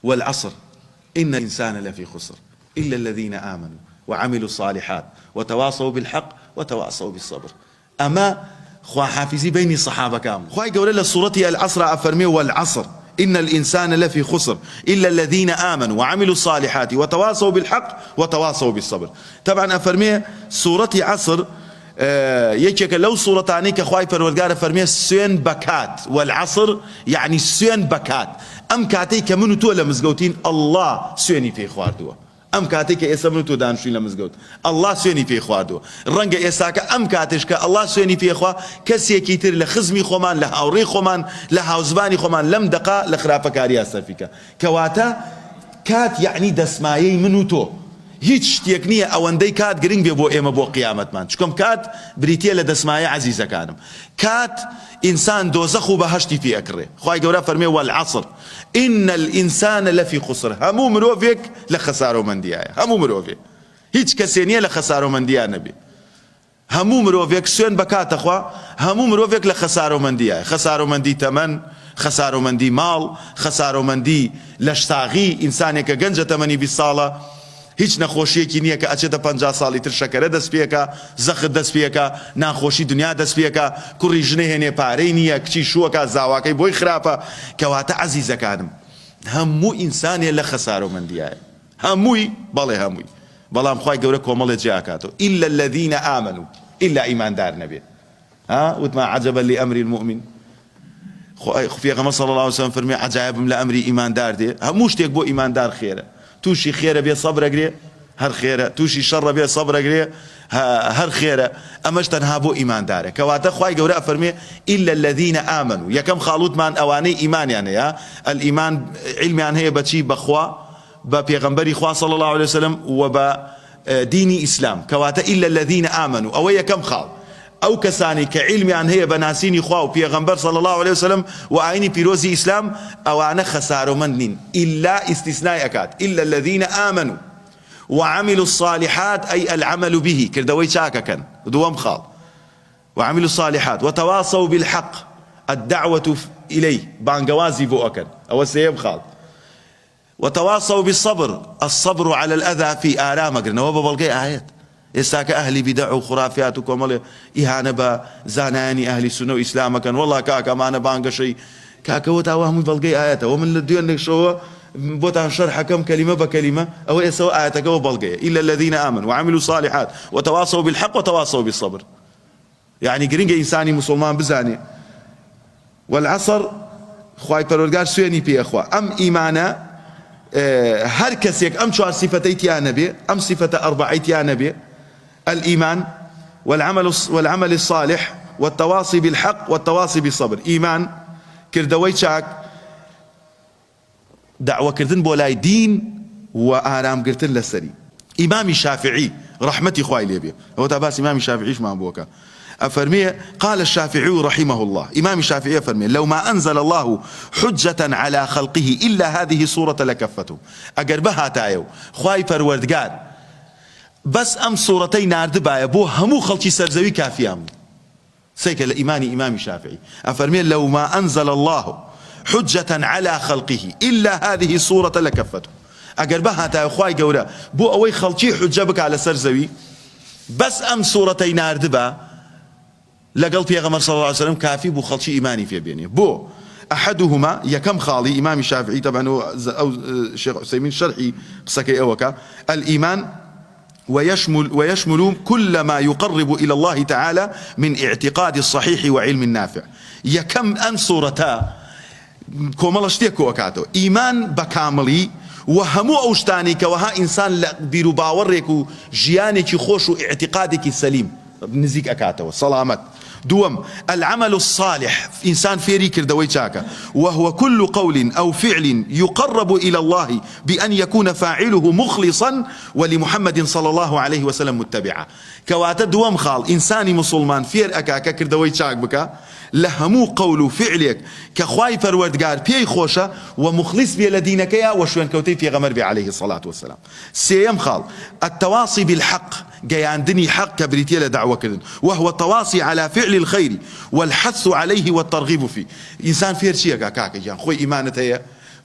والعصر إن الإنسان لفي خسر إلا الذين آمنوا وعملوا الصالحات وتواصوا بالحق وتواصوا بالصبر. أما خوا حافظي بين الصحابة كامل خوا يقول لنا سورة العصر أفرمي والعصر إن الإنسان لفي خسر إلا الذين آمنوا وعملوا الصالحات وتواصوا بالحق وتواصوا بالصبر. طبعا أفرمي سورة عصر يكيك لو سورتاني كخواي پروردگار فرمي سوين بكات والعصر يعني سوين بكات ام كاتي كمنو تو لمزگوتين الله سويني في خواردوا ام كاتي كيسا منو تو دانشين لمزگوت الله سويني في خواردوا رنگ إساك ام كاتش الله سويني في خوا كسي كيتر لخزمي خومان لهاوري خومان لهاوزباني خومان لم دقا لخرافة كاريا سرفيكا كواتا كات يعني دسمايي منو تو هیچ شتێک نییە ئەوەندەی کات گرنگ بێ بۆ ئێمە بۆ قیامەتمان چکۆم کات بریتە لە دەسمایە عەزیزەکانم کات ئینسان دۆزەخ و بەهەشتی پێ ئەکڕێ خوای گەورە فەرمێ والعصر إن الإنسان لفي خسر هەموو مرۆڤێک لە خەسارەمەندیایە هەموو مرۆڤێک هیچ کەسێ نییە لە خەسارەمەندیان نەبێ هەموو مرۆڤێک سوێن بەکاتەخوا هەموو مرۆڤێک لە خەسارەمەندیایە خەسارەمەندی تەمەن خەسارەمەندی ماڵ خەسارەمەندی لەشتاغی ئینسانێکە گەنجە تەمەنی 20 ساڵە هیچ نەخۆشیەکی نییە کە ئەچێتە 50 ساڵی تر شەکەرە دەست پێکە زەخت دەست پێکە ناخۆشی دنیا دەست پێکە کوڕی ژنە هێنێ پارەی نییە کچی شووەکە زاواکەی بۆی خراپە کەواتە عەزیزەکانم هەموو ئینسانێ لە خەسارەمەندیایە هەمووی بەڵێ هەمووی بەڵام خوای گەورە کۆمەڵێ جێئاکاتەوە إلا الذين آمنوا إلا ئیماندار نەبێ ها وتما عجبا لأمر المؤمن پێغەمبەر صلی الله عليه وسلم فەرمێ عەجایبم لە ئەمری ئیماندار دێ هەموو شتێک بۆ ئیماندار خێرە توشي خيره بي صبر اقري هر خيره توشي شر بي صبر اقري هر خيره امش تنها بو ايمان داره كواتا خواي قورا فرمي الا الذين امنوا يا كم خالوت من اواني ايمان يعني يا الايمان علمي عن هي بتشي بخوا ببيغمبري خوا صلى الله عليه وسلم وب ديني اسلام كواتا الا الذين امنوا او يا كم خال او كساني كعلمي عن هي بناسيني خوا وبيغمبر صلى الله عليه وسلم وعيني بيروزي اسلام او انا خسارو منين الا استثناء اكاد الا الذين امنوا وعملوا الصالحات اي العمل به كردوي شاكا كان دوام خال وعملوا الصالحات وتواصوا بالحق الدعوة اليه بانجوازي بو اكن او سيب خال وتواصوا بالصبر الصبر على الاذى في آلام قرنا وببلغي ايات استاك اهلي بدع وخرافات وكمل اهانه بزاناني اهل السنه واسلام كان والله كاكا ما انا بانق شيء كاكا وتاوهم بلقي اياته ومن الدين شو بوتان شرح كم كلمه بكلمه او يسوى اياتك وبلقي الا الذين امنوا وعملوا صالحات وتواصوا بالحق وتواصوا بالصبر يعني قرينج انساني مسلمان بزاني والعصر خواي پروردگار سويني بي اخوا ام ايمانا هر كسيك ام شوار صفتيت يا نبي ام صفه اربعيت يا نبي الإيمان والعمل الصالح والتواصي بالحق والتواصي بالصبر إيمان كردوي شاك دعوة كردن بولاي دين وآرام كردن للسري إمام الشافعي رحمتي خواهي ليبيا هو تاباس إمام الشافعي ما بوكا أفرمي قال الشافعي رحمه الله إمام الشافعي أفرمي لو ما أنزل الله حجة على خلقه إلا هذه صورة لكفته أقربها تايو خواهي پروردگار بس ام صورتي نارد بايا بو همو خلقي سرزوي كافيام سيك الإيماني إمام الشافعي أفرمي لو ما أنزل الله حجة على خلقه إلا هذه الصورة لكفته أقربها تا أخواي قورا بو أوي خلقي حجة بك على سرزوي بس ام صورتي نارد با لقل بيغمر صلى الله عليه وسلم كافي بو خلقي إيماني في بيني بو أحدهما يكم خالي إمام الشافعي طبعا أو الشيخ عثيمين شرحي قصكي أوكا الإيمان ويشمل كل ما يقرب إلى الله تعالى من اعتقاد الصحيح وعلم النافع يكم أن صورتا كومالشتيكو وكاتو إيمان بكاملي وهمو أوشتانيك وها إنسان بيرو باوريكو جيانيك خوش اعتقادك السليم نزيك أكاتو سلامت دوم العمل الصالح إنسان فيري كردوي شاكا وهو كل قول أو فعل يقرب إلى الله بأن يكون فاعله مخلصا ولمحمد صلى الله عليه وسلم متبعا كواتا دوم خال إنساني مسلمان فير أكاكا كردوي شاك بكا لهمو قول فعلك كخواي پروردگار بيي خوشا ومخلص بي لدينك يا وشوين كوتي في غمر بي عليه الصلاة والسلام سيم خال التواصي بالحق جاي عندني حق كبريتي لدعوة كذن وهو التواصي على فعل الخير والحث عليه والترغيب فيه إنسان فير شيء كاكا يعني خوي إيمانته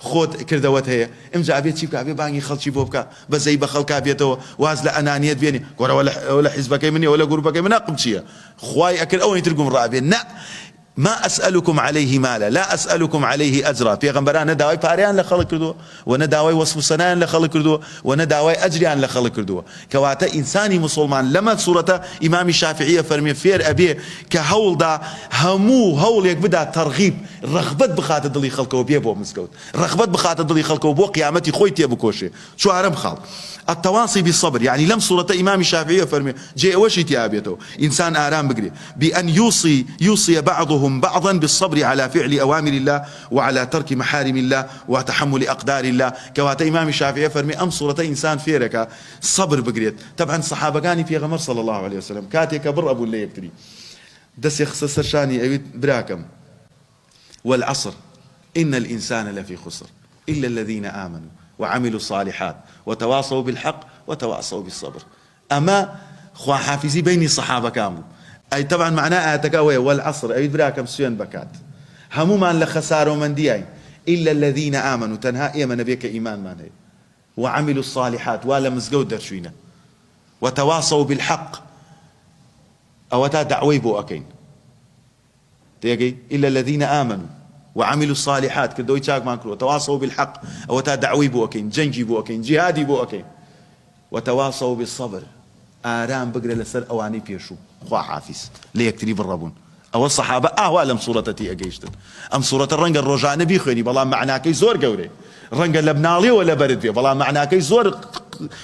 خۆت کردەوەت هەیە ئەمجا بێت چی بکە بێ بانگی خەڵکی بۆ بکە بەزەی بە خەڵکا بێتەوە واز لە ئەنانیەت بێنێ گۆرەوە لە حیزبەکەی منی ولا گروپەکەی من ناقم چییە خوای ئەکرد ئەوەی تر گومڕابێ نە ما أسألكم عليه مالا لا أسألكم عليه أجرا پیغمبران نداوای پاریان لخلق کردو و نداوای وصف سنان لخلق کردو و نداوای اجریان لخلق کردو کواتا انسانی مسلمان لما صورته امام شافعی فرمی فیر ابي كهول دا همو هول يك بدا ترغيب رغبت بخاطر دلي خلقه وبيه بو مسكوت رغبت بخاطر دلي خلقه وبو قيامتي خويتي بكوشي شو عرب خال التواصي بالصبر يعني لم صورة إمام الشافعي فرمي جاء وشي أبيته إنسان آرام بقري بأن يوصي بعضهم بعضا بالصبر على فعل أوامر الله وعلى ترك محارم الله وتحمل أقدار الله كوات إمام الشافعي فرمي أم صورة إنسان فيرك صبر بقريت طبعا صحابة كاني في غمر صلى الله عليه وسلم كاتي كبر أبو اللي يكتري دس يخصص شاني أبيت براكم والعصر إن الإنسان لفي خسر إلا الذين آمنوا وعملوا الصالحات وتواصوا بالحق وتواصوا بالصبر أما خوا حافظي بين الصحابة كامل أي طبعا معناه أتكاوي والعصر أي براكم سيان بكات همو من لخسار ومن دياي إلا الذين آمنوا تنها إيمان بيك إيمان ما هي وعملوا الصالحات ولا مزقود درشوينا وتواصوا بالحق أو دعوي بو أكين تيجي إلا الذين آمنوا وعملوا الصالحات كدوي تشاك ماكرو تواصوا بالحق أو دعوي بو أكين جنجي بو أكين جهادي بو أكين وتواصوا بالصبر آرام بقرا لسر أواني بيشو خوا حافظ ليكتري بالربون أو الصحابة أهوالم صورتتي أجيشتن أم صورة الرنج الرجاء بيخويني بلا معناكي زور قوري رنج لبنالي ولا برد فيه بلا معناكي زور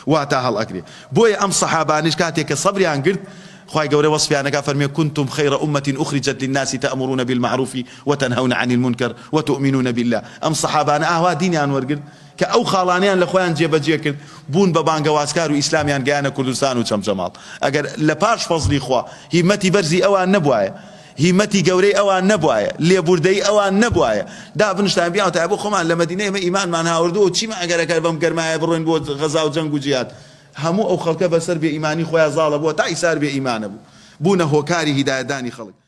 واتاها الأكري بوي أم صحابانيش كاتيك الصبر يعني قلت خواهي قوري وصفي أنا كافر كنتم خير أمة أخرجت للناس تأمرون بالمعروف وتنهون عن المنكر وتؤمنون بالله أم صحابانا أهوا ديني أنور قلت كأو خالانيان لخوان جيبا جيكر بون ببانقا واسكار وإسلاميان قيانا كردستان وشمشمال أقر لباش فضلي خوا همتي برزي أوان نبوايا همتي قوري أوان نبوايا ليبوردي أوان نبوايا دا بنشتان بيان وتعبو خمان لمدينة ما إيمان معناها وردو تشي ما أقر أكربهم كرمايا بروين بو غزا وجنگ وجياد همو أو خلقه بسر بإيماني خويا زالة بو تا إسار بإيمان بو بونه هوكاري هداية داني خلق